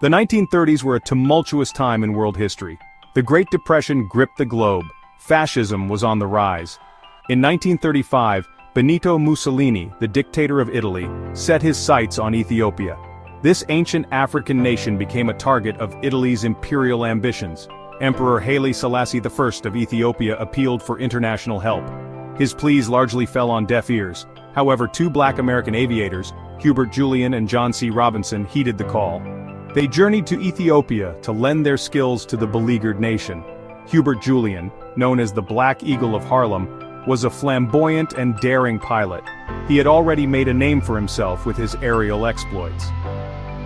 The 1930s were a tumultuous time in world history. The Great Depression gripped the globe. Fascism was on the rise. In 1935, Benito Mussolini, the dictator of Italy, set his sights on Ethiopia. This ancient African nation became a target of Italy's imperial ambitions. Emperor Haile Selassie I of Ethiopia appealed for international help. His pleas largely fell on deaf ears. However, two black American aviators, Hubert Julian and JohnCRobinson, heeded the call. They journeyed to Ethiopia to lend their skills to the beleaguered nation. Hubert Julian, known as the Black Eagle of Harlem, was a flamboyant and daring pilot. He had already made a name for himself with his aerial exploits.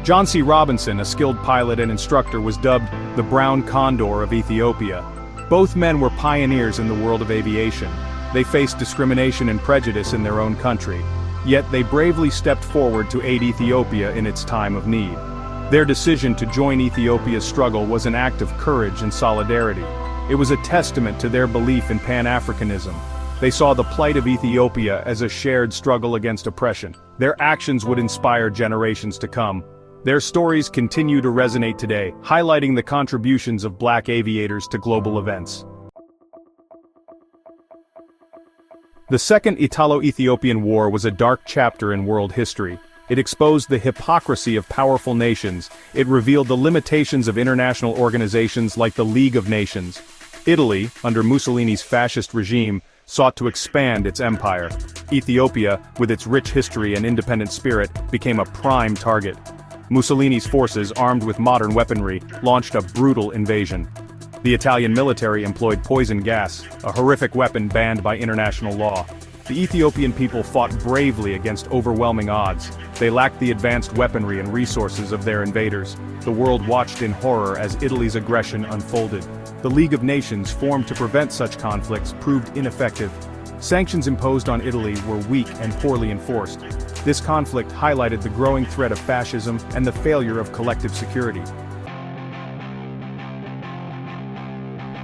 JohnCRobinson, a skilled pilot and instructor, was dubbed the Brown Condor of Ethiopia. Both men were pioneers in the world of aviation. They faced discrimination and prejudice in their own country. Yet they bravely stepped forward to aid Ethiopia in its time of need. Their decision to join Ethiopia's struggle was an act of courage and solidarity. It was a testament to their belief in Pan-Africanism. They saw the plight of Ethiopia as a shared struggle against oppression. Their actions would inspire generations to come. Their stories continue to resonate today, highlighting the contributions of black aviators to global events. The Second Italo-Ethiopian War was a dark chapter in world history. It exposed the hypocrisy of powerful nations. It revealed the limitations of international organizations like the League of Nations. Italy, under Mussolini's fascist regime, sought to expand its empire. Ethiopia, with its rich history and independent spirit, became a prime target. Mussolini's forces, armed with modern weaponry, launched a brutal invasion. The Italian military employed poison gas, a horrific weapon banned by international law. The Ethiopian people fought bravely against overwhelming odds. They lacked the advanced weaponry and resources of their invaders. The world watched in horror as Italy's aggression unfolded. The League of Nations, formed to prevent such conflicts, proved ineffective. Sanctions imposed on Italy were weak and poorly enforced. This conflict highlighted the growing threat of fascism and the failure of collective security.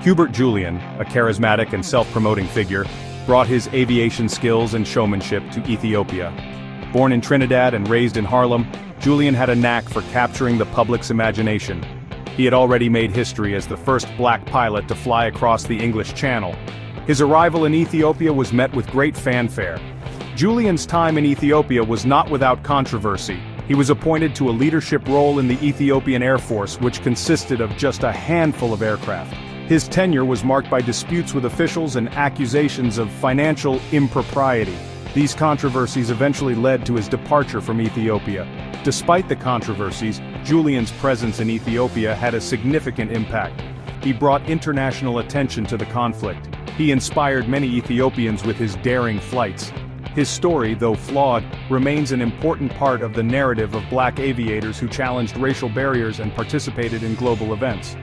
Hubert Julian, a charismatic and self-promoting figure, brought his aviation skills and showmanship to Ethiopia. Born in Trinidad and raised in Harlem, Julian had a knack for capturing the public's imagination. He had already made history as the first black pilot to fly across the English Channel. His arrival in Ethiopia was met with great fanfare. Julian's time in Ethiopia was not without controversy. He was appointed to a leadership role in the Ethiopian Air Force, which consisted of just a handful of aircraft. His tenure was marked by disputes with officials and accusations of financial impropriety. These controversies eventually led to his departure from Ethiopia. Despite the controversies, Julian's presence in Ethiopia had a significant impact. He brought international attention to the conflict. He inspired many Ethiopians with his daring flights. His story, though flawed, remains an important part of the narrative of black aviators who challenged racial barriers and participated in global events.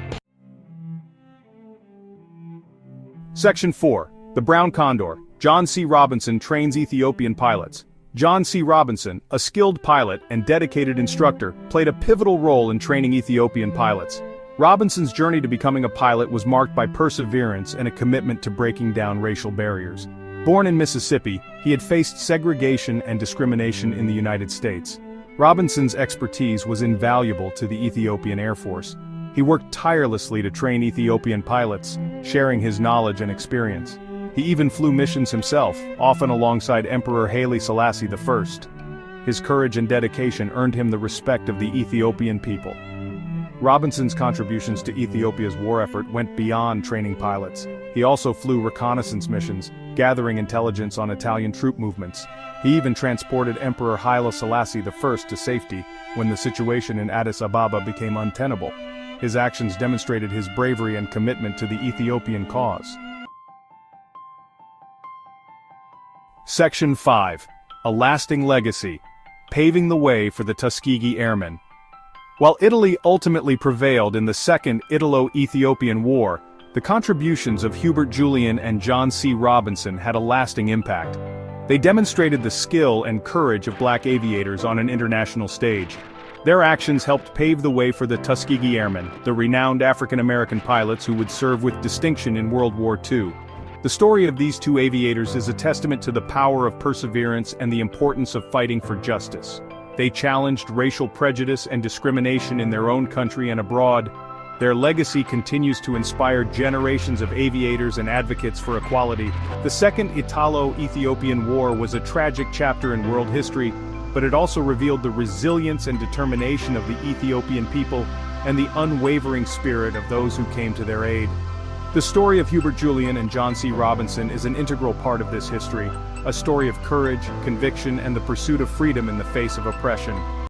Section 4. The Brown Condor. JohnCRobinson trains Ethiopian pilots. JohnCRobinson, a skilled pilot and dedicated instructor, played a pivotal role in training Ethiopian pilots. Robinson's journey to becoming a pilot was marked by perseverance and a commitment to breaking down racial barriers. Born in Mississippi, he had faced segregation and discrimination in the United States. Robinson's expertise was invaluable to the Ethiopian Air Force. He worked tirelessly to train Ethiopian pilots, sharing his knowledge and experience. He even flew missions himself, often alongside Emperor Haile Selassie I. His courage and dedication earned him the respect of the Ethiopian people. Robinson's contributions to Ethiopia's war effort went beyond training pilots. He also flew reconnaissance missions, gathering intelligence on Italian troop movements. He even transported Emperor Haile Selassie I to safety when the situation in Addis Ababa became untenable. His actions demonstrated his bravery and commitment to the Ethiopian cause. Section 5. A Lasting Legacy. Paving the way for the Tuskegee Airmen. While Italy ultimately prevailed in the Second Italo-Ethiopian War, the contributions of Hubert Julian and JohnCRobinson had a lasting impact. They demonstrated the skill and courage of black aviators on an international stage. Their actions helped pave the way for the Tuskegee Airmen, the renowned African-American pilots who would serve with distinction in World War II. The story of these two aviators is a testament to the power of perseverance and the importance of fighting for justice. They challenged racial prejudice and discrimination in their own country and abroad. Their legacy continues to inspire generations of aviators and advocates for equality. The Second Italo-Ethiopian War was a tragic chapter in world history, but it also revealed the resilience and determination of the Ethiopian people and the unwavering spirit of those who came to their aid. The story of Hubert, Julian, and JohnCRobinson is an integral part of this history, a story of courage, conviction, and the pursuit of freedom in the face of oppression.